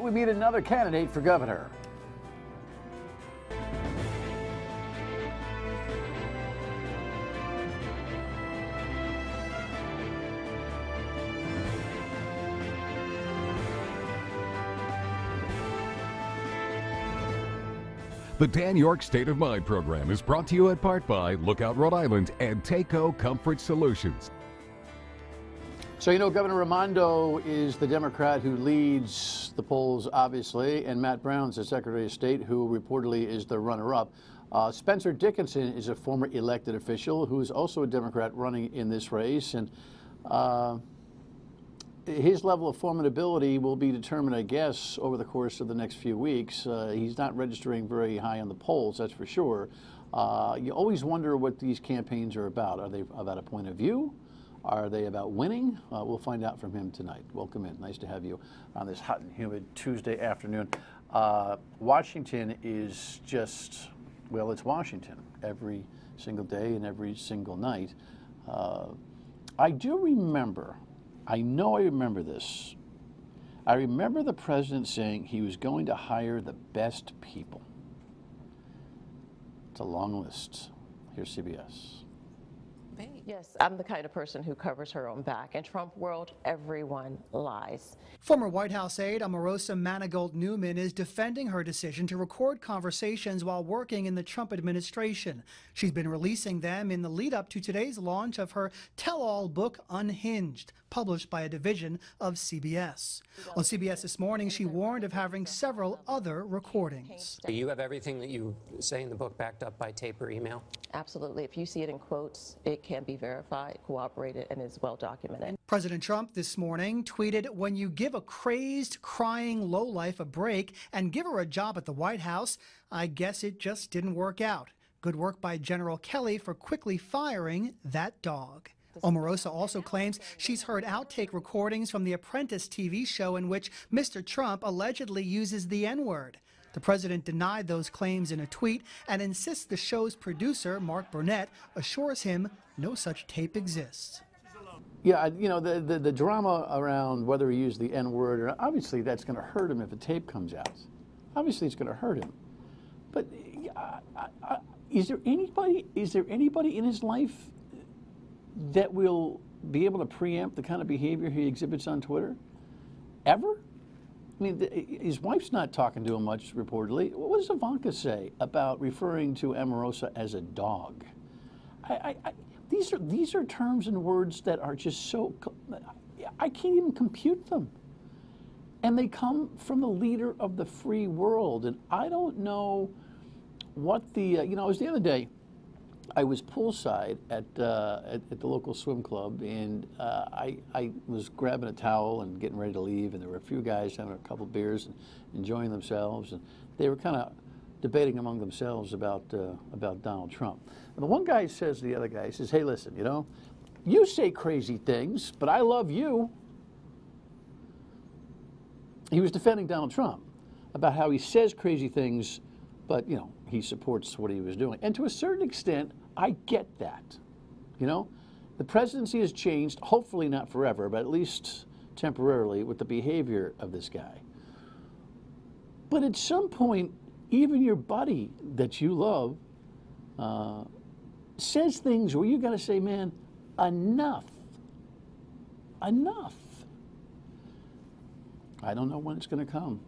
We meet another candidate for governor. The Dan York State of Mind program is brought to you in part by Lookout Rhode Island and Takeo Comfort Solutions. So, you know, Governor Raimondo is the Democrat who leads the polls, obviously, and Matt Brown's the Secretary of State, who reportedly is the runner-up. Spencer Dickinson is a former elected official who is also a Democrat running in this race, and his level of formidability will be determined, I guess, over the course of the next few weeks. He's not registering very high on the polls, that's for sure. You always wonder what these campaigns are about. Are they about a point of view? Are they about winning? We'll find out from him tonight. Welcome in. Nice to have you on this hot and humid Tuesday afternoon. Washington is just, well, it's Washington every single day and every single night. I do remember, I know I remember this. I remember the president saying he was going to hire the best people. It's a long list. Here's CBS. Yes, I'm the kind of person who covers her own back. In Trump world, everyone lies. Former White House aide Omarosa Manigault Newman is defending her decision to record conversations while working in the Trump administration. She's been releasing them in the lead up to today's launch of her tell-all book, Unhinged, published by a division of CBS. On CBS this morning, she warned of having several other recordings. Do you have everything that you say in the book backed up by tape or email? Absolutely. If you see it in quotes, it can be verified, corroborated, and is well documented. President Trump this morning tweeted, "When you give a crazed, crying lowlife a break and give her a job at the White House, I guess it just didn't work out. Good work by General Kelly for quickly firing that dog." Omarosa also claims she's heard outtake recordings from the Apprentice TV show in which Mr. Trump allegedly uses the N-word. The president denied those claims in a tweet and insists the show's producer, Mark Burnett, assures him no such tape exists. Yeah, you know, the drama around whether he used the N-word, or obviously that's going to hurt him if a tape comes out. Obviously it's going to hurt him. But is there anybody in his life that will be able to preempt the kind of behavior he exhibits on Twitter? Ever? I mean, his wife's not talking to him much, reportedly. What does Ivanka say about referring to Omarosa as a dog? These are terms and words that are just so, I can't even compute them. And they come from the leader of the free world. And I don't know what the, you know, it was the other day, I was poolside at the local swim club, and I was grabbing a towel and getting ready to leave, and there were a few guys having a couple beers and enjoying themselves, and they were kind of debating among themselves about Donald Trump. And the one guy says to the other guy, he says, "Hey, listen, you know, you say crazy things, but I love you." He was defending Donald Trump about how he says crazy things, but, you know, he supports what he was doing. And to a certain extent, I get that. You know, the presidency has changed, hopefully not forever, but at least temporarily, with the behavior of this guy. But at some point, even your buddy that you love says things where you got to say, man, enough. Enough. I don't know when it's going to come.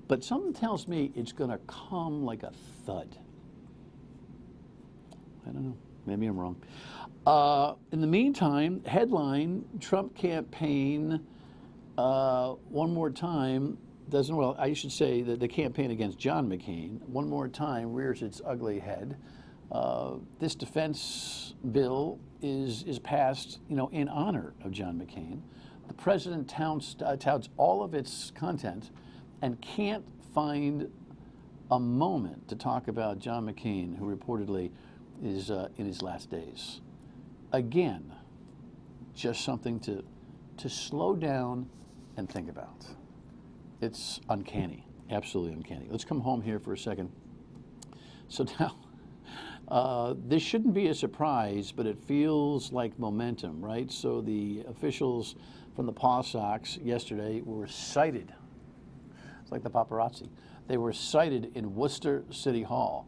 But something tells me it's going to come like a thud. I don't know. Maybe I'm wrong. In the meantime, headline, Trump campaign one more time doesn't, well, I should say that the campaign against John McCain one more time rears its ugly head. This defense bill is passed, you know, in honor of John McCain. The president touts all of its content and can't find a moment to talk about John McCain, who reportedly is in his last days. Again, just something to slow down and think about. It's uncanny, absolutely uncanny. Let's come home here for a second. So now, this shouldn't be a surprise, but it feels like momentum, right? So the officials from the Paw Sox yesterday were cited It's like the paparazzi. They were cited in Worcester City Hall.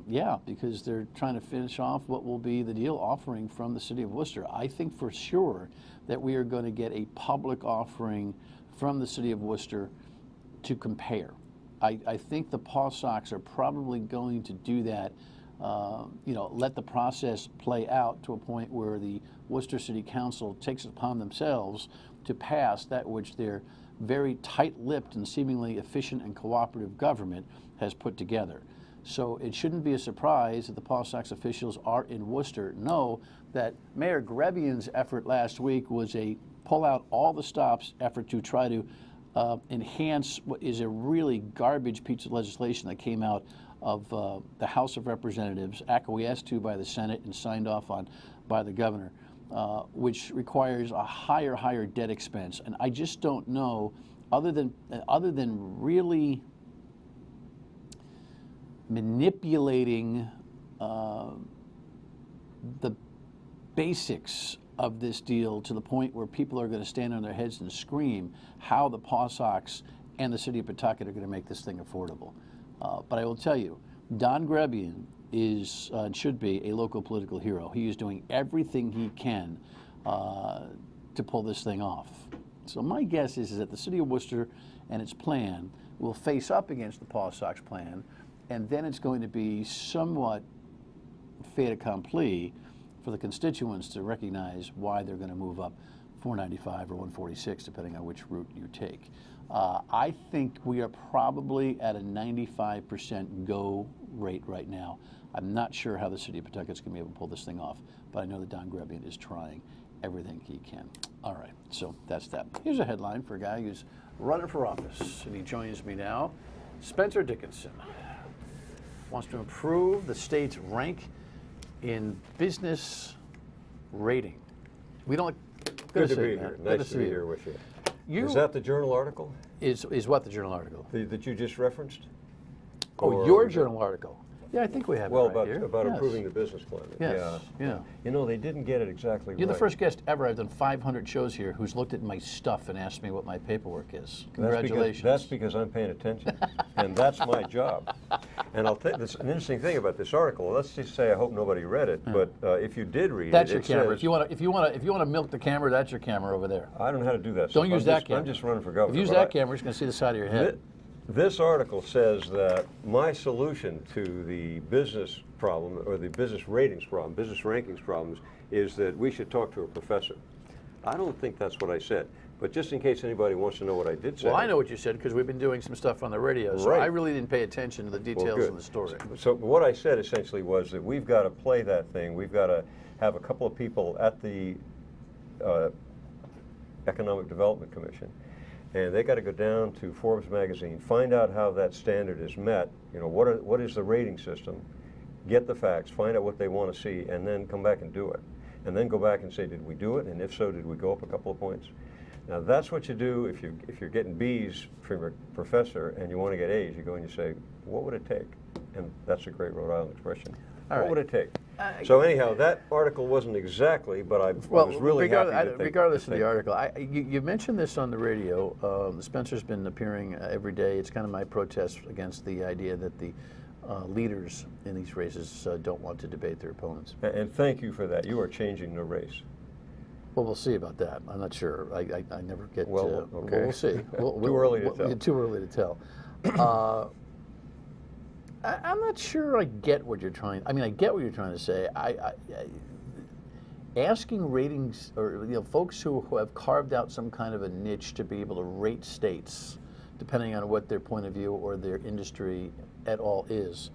Yeah, because they're trying to finish off what will be the deal offering from the city of Worcester. I think for sure that we are going to get a public offering from the city of Worcester to compare. I think the Paw Sox are probably going to do that, let the process play out to a point where the Worcester City Council takes it upon themselves to pass that which their very tight-lipped and seemingly efficient and cooperative government has put together. So it shouldn't be a surprise that the Paw Sox officials are in Worcester know that Mayor Grebian's effort last week was a pull out all the stops effort to try to enhance what is a really garbage piece of legislation that came out of the House of Representatives, acquiesced to by the Senate and signed off on by the governor, which requires a higher debt expense. And I just don't know, other than really manipulating the basics of this deal to the point where people are going to stand on their heads and scream how the Paw Sox and the city of Pawtucket are going to make this thing affordable. But I will tell you, Don Grebian is and should be a local political hero. He is doing everything he can to pull this thing off. So my guess is that the city of Worcester and its plan will face up against the Paw Sox plan, and then it's going to be somewhat fait accompli for the constituents to recognize why they're going to move up 495 or 146, depending on which route you take. I think we are probably at a 95% go rate right now. I'm not sure how the city of Pawtucket's going to be able to pull this thing off, but I know that Don Grebian is trying everything he can. All right, so that's that. Here's a headline for a guy who's running for office, and he joins me now. Spencer Dickinson wants to improve the state's rank in business rating. We don't. Good to be here. Nice to be here with you. Is that the Journal article? Is what the Journal article? That you just referenced? Oh, your Journal article. Yeah, I think we have it right here. About improving the business climate. Yes. Yeah. You know, they didn't get it exactly right. You're the first guest ever. I've done 500 shows here who's looked at my stuff and asked me what my paperwork is. Congratulations. That's because I'm paying attention, and that's my job. And I'll tell you, an interesting thing about this article. Let's just say I hope nobody read it, but if you did read that's it, your camera. If you want to milk the camera, that's your camera over there. I don't know how to do that. Don't use that camera. I'm just running for governor. If you use that camera, it's going to see the side of your head. This article says that my solution to the business problem, or the business ratings problem, business rankings problems, is that we should talk to a professor. I don't think that's what I said, but just in case anybody wants to know what I did say. Well, I know what you said because we've been doing some stuff on the radio, so right. I really didn't pay attention to the details of the story. So what I said essentially was that we've got to play that thing. We've got to have a couple of people at the Economic Development Commission, and they got to go down to Forbes magazine, find out how that standard is met. You know, what is the rating system? Get the facts, find out what they want to see, and then come back and do it. And then go back and say, did we do it? And if so, did we go up a couple of points? Now that's what you do if you're getting B's from your professor and you want to get A's. You go and you say, what would it take? And that's a great Rhode Island expression. What would it take? So anyhow, that article wasn't exactly, but I was really happy that regardless of the article, you mentioned this on the radio. Spencer's been appearing every day. It's kind of my protest against the idea that the leaders in these races don't want to debate their opponents. And thank you for that. You are changing the race. Well, we'll see about that. I'm not sure. I never get. Well, okay. We'll see. Too early to tell. Too early to tell. I'm not sure I get what you're trying. I mean, I get what you're trying to say. Asking ratings, or folks who have carved out some kind of a niche to be able to rate states, depending on what their point of view or their industry at all is.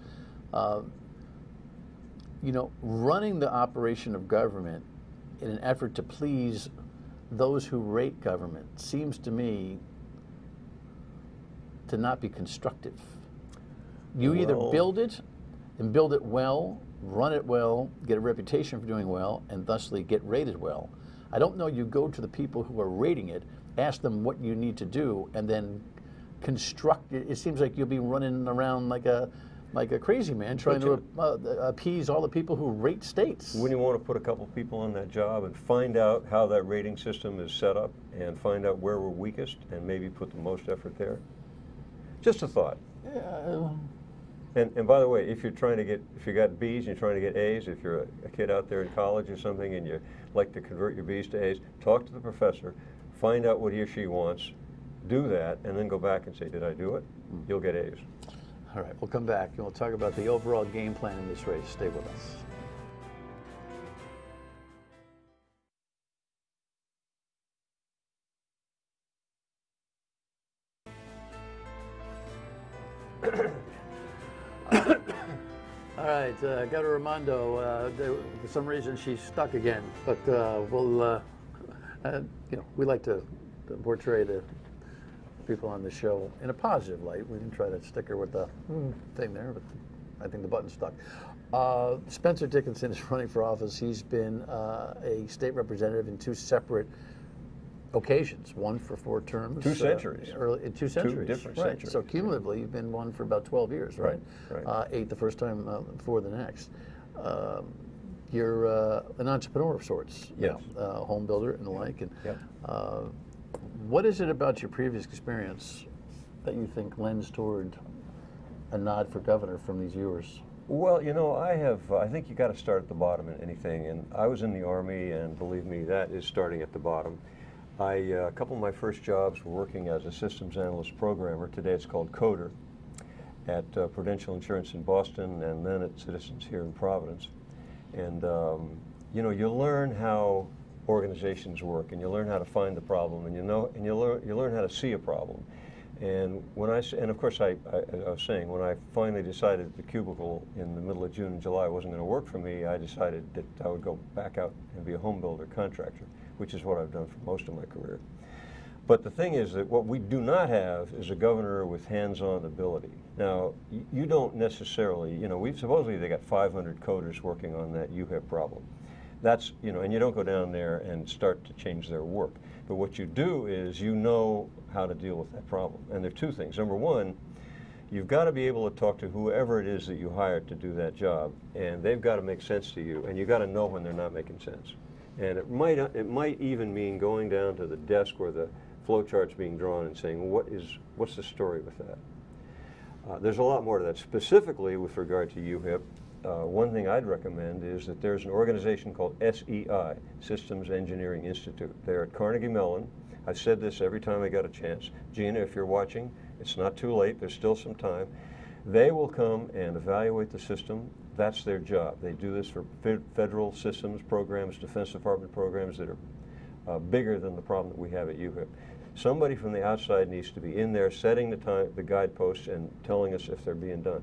Running the operation of government in an effort to please those who rate government seems to me to not be constructive. You either build it and build it well, run it well, get a reputation for doing well, and thusly get rated well. I don't know you go to the people who are rating it, ask them what you need to do, and then construct it. It seems like you'll be running around like a crazy man trying to appease all the people who rate states. Wouldn't you want to put a couple people on that job and find out how that rating system is set up and find out where we're weakest and maybe put the most effort there? Just a thought. And by the way, if you got B's and you're trying to get A's, if you're a kid out there in college or something and you like to convert your B's to A's, talk to the professor, find out what he or she wants, do that, and then go back and say, did I do it? You'll get A's. All right, we'll come back and we'll talk about the overall game plan in this race. Stay with us. All right, Governor Raimondo, for some reason she's stuck again, but we like to portray the people on the show in a positive light. We didn't try to stick her with the thing there, but I think the button's stuck. Spencer Dickinson is running for office. He's been a state representative in two separate occasions, one for 4 terms. 2 centuries. 2 centuries. 2 different right. centuries. So cumulatively, you've been one for about 12 years, right? Right. 8 the first time, 4 the next. You're an entrepreneur of sorts, yes. Home builder and the like. And yep. What is it about your previous experience that you think lends toward a nod for governor from these viewers? Well, I think you got to start at the bottom in anything. And I was in the Army, and believe me, that is starting at the bottom. A couple of my first jobs were working as a systems analyst programmer. Today it's called coder at Prudential Insurance in Boston, and then at Citizens here in Providence. And you learn how organizations work, and you learn how to find the problem, and you learn how to see a problem. And of course I was saying, when I finally decided the cubicle in the middle of June and July wasn't going to work for me, I decided that I would go back out and be a home builder contractor, which is what I've done for most of my career. But the thing is that what we do not have is a governor with hands-on ability. Now, you don't necessarily, supposedly they got 500 coders working on that UHIP problem. That's, and you don't go down there and start to change their work. But what you do is you know how to deal with that problem. And there are 2 things. Number one, you've got to be able to talk to whoever it is that you hired to do that job, and they've got to make sense to you, and you've got to know when they're not making sense. And it might even mean going down to the desk where the flow chart's being drawn and saying, what's the story with that? There's a lot more to that. Specifically with regard to UHIP, one thing I'd recommend is that there's an organization called SEI, Systems Engineering Institute. They're at Carnegie Mellon. I've said this every time I got a chance. Gina, if you're watching, it's not too late. There's still some time. They will come and evaluate the system. That's their job. They do this for federal systems programs, Defense Department programs that are bigger than the problem that we have at UHIP. Somebody from the outside needs to be in there setting the guideposts and telling us if they're being done.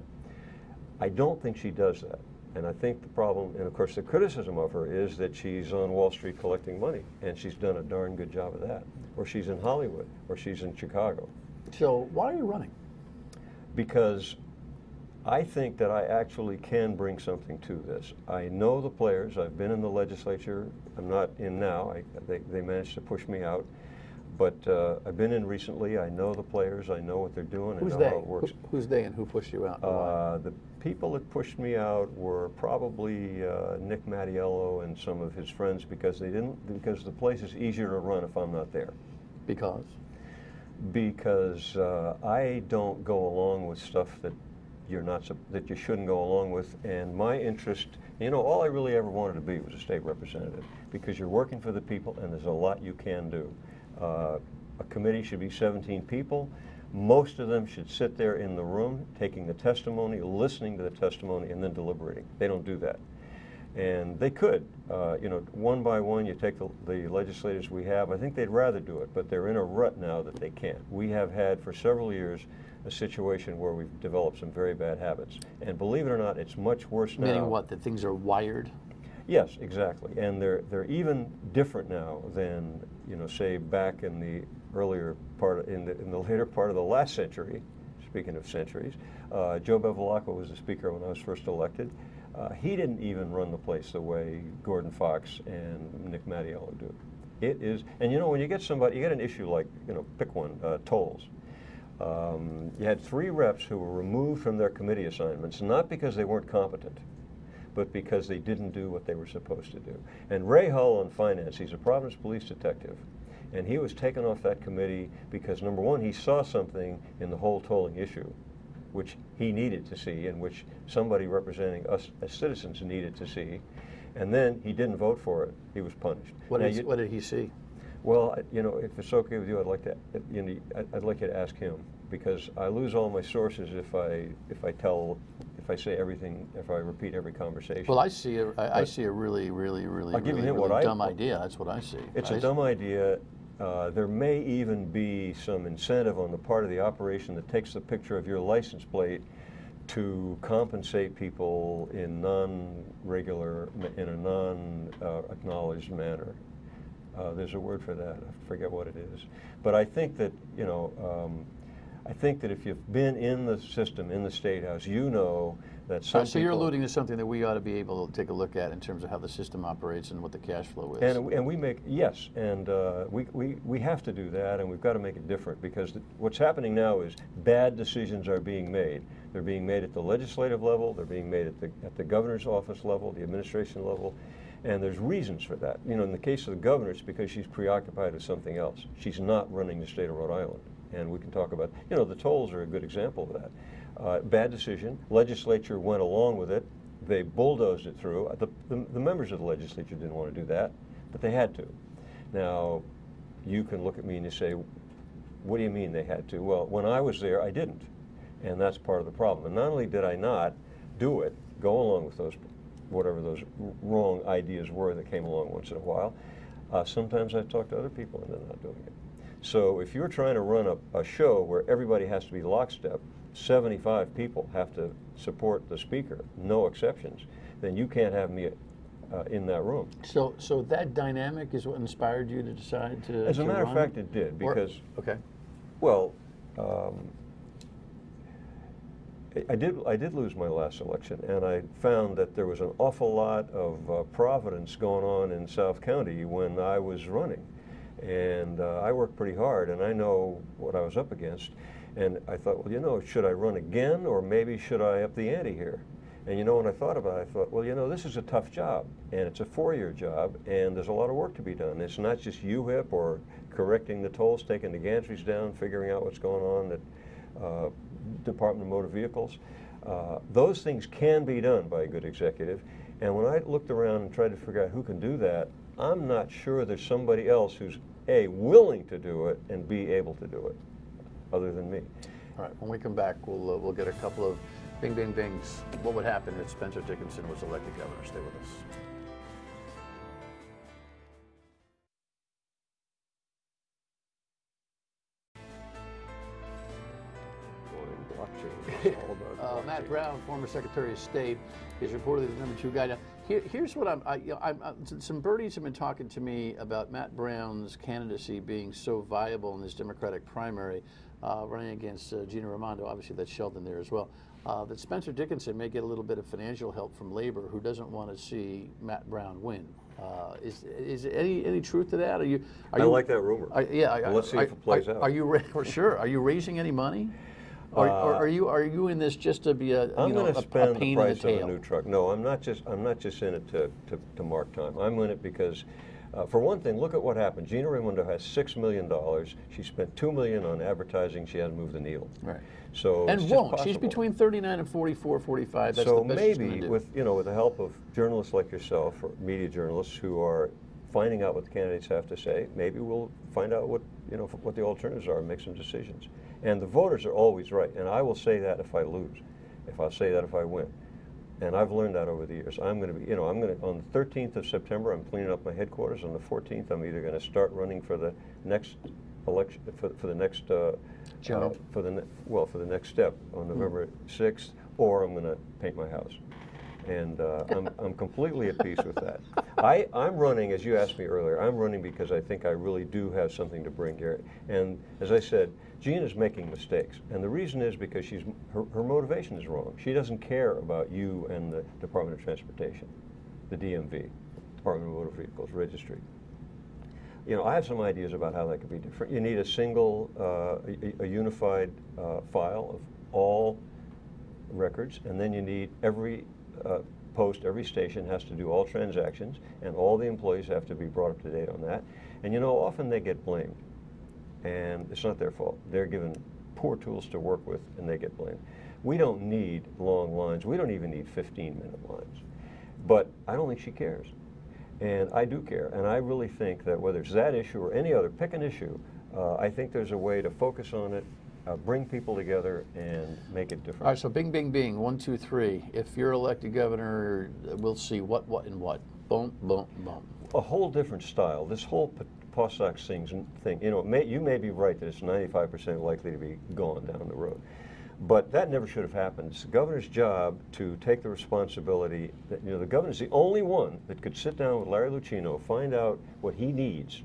I don't think she does that. And I think the problem, and of course the criticism of her, is that she's on Wall Street collecting money, and she's done a darn good job of that. Or she's in Hollywood, or she's in Chicago. So why are you running? Because I think that I actually can bring something to this. I know the players. I've been in the legislature. I'm not in now. They managed to push me out. But I've been in recently. I know the players. I know what they're doing. I know how it works. Who's they and who pushed you out? The people that pushed me out were probably Nick Mattiello and some of his friends, because the place is easier to run if I'm not there. Because? Because I don't go along with stuff that that you shouldn't go along with. And my interest, all I really ever wanted to be was a state representative, because you're working for the people and there's a lot you can do. A committee should be 17 people. Most of them should sit there in the room, taking the testimony, listening to the testimony, and then deliberating. They don't do that. And they could, one by one, you take the legislators we have. I think they'd rather do it, but they're in a rut now that they can't. We have had for several years a situation where we've developed some very bad habits. And believe it or not, it's much worse now. Meaning what, that things are wired? Yes, exactly. And they're even different now than, say back in the earlier part, in the later part of the last century. Speaking of centuries, Joe Bevilacqua was the speaker when I was first elected. He didn't even run the place the way Gordon Fox and Nick Mattiello do. It is, and when you get somebody, you get an issue like, pick one, tolls. You had 3 reps who were removed from their committee assignments, not because they weren't competent, but because they didn't do what they were supposed to do. And Ray Hull on finance, he's a Providence police detective. And he was taken off that committee because, number one, he saw something in the whole tolling issue, which he needed to see and which somebody representing us as citizens needed to see. And then he didn't vote for it. He was punished. What did he see? Well, you know, if it's okay with you, I'd like to, you know, I'd like you to ask him, because I lose all my sources if I say everything, if I repeat every conversation. Well, I see a really dumb idea. That's what I see. It's a dumb idea. There may even be some incentive on the part of the operation that takes the picture of your license plate to compensate people in in a non-acknowledged manner. There's a word for that. I forget what it is. But I think that, you know, I think that if you've been in the system, in the State House, you know that some So you're alluding to something that we ought to be able to take a look at in terms of how the system operates and what the cash flow is. And we make, yes, and we have to do that, and we've got to make it different, because what's happening now is bad decisions are being made. They're being made at the legislative level, they're being made at the governor's office level, the administration level, and there's reasons for that. You know, in the case of the governor, it's because she's preoccupied with something else. She's not running the state of Rhode Island. And we can talk about, you know, the tolls are a good example of that. Bad decision. Legislature went along with it. They bulldozed it through. The members of the legislature didn't want to do that, but they had to. Now, you can look at me and you say, what do you mean they had to? Well, when I was there, I didn't. And that's part of the problem. And not only did I not do it, go along with those, whatever those wrong ideas were that came along once in a while, sometimes I talked to other people and they're not doing it. So if you're trying to run a show where everybody has to be lockstep, 75 people have to support the speaker, no exceptions, then you can't have me in that room. So that dynamic is what inspired you to decide to As a matter run? of fact, it did, because, okay. Well, I did lose my last election, and I found that there was an awful lot of providence going on in South County when I was running. And I worked pretty hard, and I know what I was up against. And I thought, well, you know, should I run again, or maybe should I up the ante here? And you know, when I thought about it, I thought, well, you know, this is a tough job, and it's a 4-year job, and there's a lot of work to be done. It's not just UHIP or correcting the tolls, taking the gantries down, figuring out what's going on at Department of Motor Vehicles. Those things can be done by a good executive. And when I looked around and tried to figure out who can do that, I'm not sure there's somebody else who's A, willing to do it, and B, able to do it, other than me. All right, when we come back, we'll get a couple of bing, bing, bings. What would happen if Spencer Dickinson was elected governor? Stay with us. Matt Brown, former Secretary of State, is reportedly the #2 guy. Now, here's what some birdies have been talking to me about Matt Brown's candidacy being so viable in this Democratic primary, running against Gina Raimondo. Obviously, that's Sheldon there as well. That Spencer Dickinson may get a little bit of financial help from Labor, who doesn't want to see Matt Brown win. Is any truth to that? I like that rumor. Let's see if it plays out. Are you sure? Are you raising any money? Or are you in this just to be a I'm going to spend the price of tail? a new truck. No, I'm not just in it to mark time. I'm in it because, for one thing, look at what happened. Gina Raimondo has $6 million. She spent $2 million on advertising. She hasn't moved the needle. Right. So and won't. She's between 39 and 44, 45. That's so the best maybe she's with the help of journalists like yourself or media journalists who are finding out what the candidates have to say, maybe we'll find out what the alternatives are and make some decisions. And the voters are always right, and I will say that if I lose, I'll say that if I win. And I've learned that over the years. I'm going to be, on the 13th of September, I'm cleaning up my headquarters. On the 14th, I'm either going to start running for the next election, for the next, for the next step on November 6th, or I'm going to paint my house. And I'm completely at peace with that. I'm running, as you asked me earlier, I'm running because I think I really do have something to bring here. And as I said, Gina's making mistakes. And the reason is because her motivation is wrong. She doesn't care about you and the Department of Transportation, the DMV, Department of Motor Vehicles Registry. I have some ideas about how that could be different. You need a single, a unified file of all records, and then you need every post, every station has to do all transactions, and all the employees have to be brought up to date on that. And you know, often they get blamed, and it's not their fault. They're given poor tools to work with, and they get blamed. We don't need long lines. We don't even need 15-minute lines. But I don't think she cares. And I do care. And I really think that whether it's that issue or any other, pick an issue, I think there's a way to focus on it, bring people together, and make it different. All right, so bing, bing, bing, 1, 2, 3. If you're elected governor, we'll see what, and what. Boom, boom, boom. A whole different style. This whole Pawsox thing, you know, you may be right that it's 95% likely to be gone down the road. But that never should have happened. It's the governor's job to take the responsibility. That, you know, the governor's the only one that could sit down with Larry Lucchino, find out what he needs,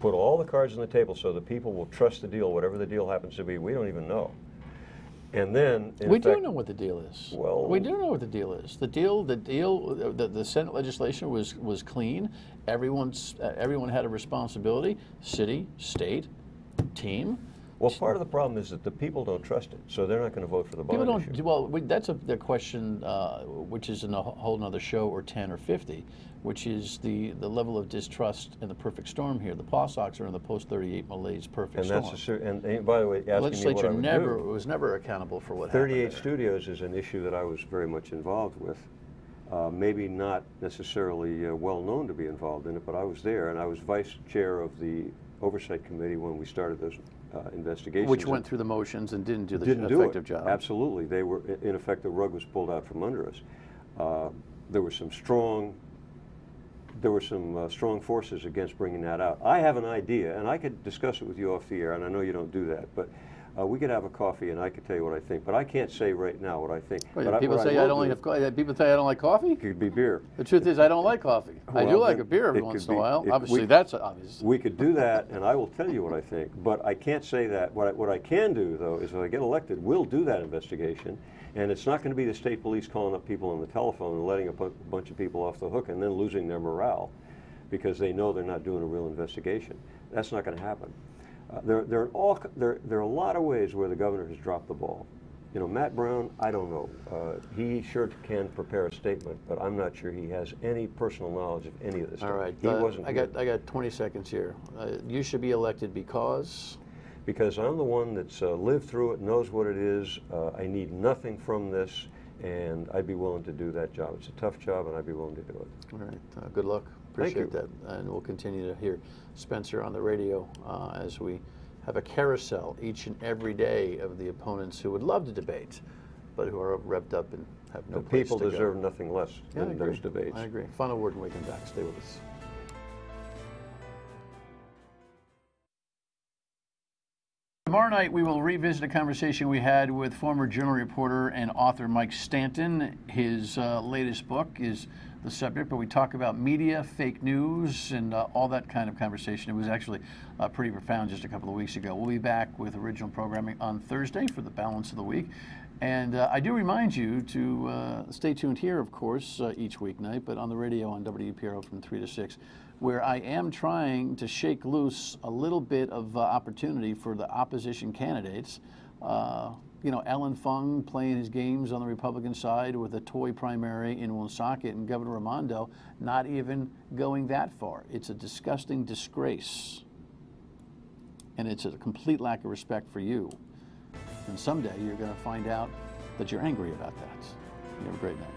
put all the cards on the table so the people will trust the deal, whatever the deal happens to be. We don't even know. And then, we do know what the deal is. Well, we do know what the deal is. The Senate legislation was clean. Everyone had a responsibility. City, state, team. Well, part of the problem is that the people don't trust it, so they're not going to vote for the bond People issue. don't. Well, that's the question, which is in a whole other show, or 10 or 50, which is the level of distrust and the perfect storm here. The Pawsox are in the post-38 malaise perfect storm. And by the way, asking legislature me what I would do, was never accountable for what 38 happened there. Studios is an issue that I was very much involved with. Maybe not necessarily well known to be involved in it, but I was there, and I was vice chair of the oversight committee when we started those investigations. Which went through the motions and didn't do the effective job. Absolutely. They were, in effect, the rug was pulled out from under us. There were some strong forces against bringing that out. I have an idea, and I could discuss it with you off the air, and I know you don't do that, but we could have a coffee and I could tell you what I think, but I can't say right now what I think. People say I don't like coffee? It could be beer. The truth is I don't like coffee. I do like a beer every once in a while. Obviously, that's obvious. We could do that, and I will tell you what I think, but I can't say that. What I can do, though, is if I get elected, we'll do that investigation, and it's not going to be the state police calling up people on the telephone and letting a bunch of people off the hook and then losing their morale because they know they're not doing a real investigation. That's not going to happen. There are a lot of ways where the governor has dropped the ball. You know, Matt Brown, I don't know. He sure can prepare a statement, but I'm not sure he has any personal knowledge of any of this stuff. All right, he wasn't I got 20 seconds here. You should be elected because? Because I'm the one that's lived through it, knows what it is. I need nothing from this, and I'd be willing to do that job. It's a tough job, and I'd be willing to do it. All right, good luck. Appreciate that, and we'll continue to hear Spencer on the radio as we have a carousel each and every day of the opponents who would love to debate, but who are revved up and have no place to go. The people deserve nothing less than those debates. I agree. Final word when we come back. Stay with us. Tomorrow night, we will revisit a conversation we had with former Journal reporter and author Mike Stanton. His latest book is the subject, but we talk about media, fake news, and all that kind of conversation. It was actually pretty profound just a couple of weeks ago. We'll be back with original programming on Thursday for the balance of the week. And I do remind you to stay tuned here, of course, each weeknight, but on the radio on WPRO from 3 to 6, where I am trying to shake loose a little bit of opportunity for the opposition candidates. You know, Ellen Fung playing his games on the Republican side with a toy primary in Woonsocket, and Governor Raimondo not even going that far. It's a disgusting disgrace. And it's a complete lack of respect for you. And someday you're going to find out that you're angry about that. You have a great night.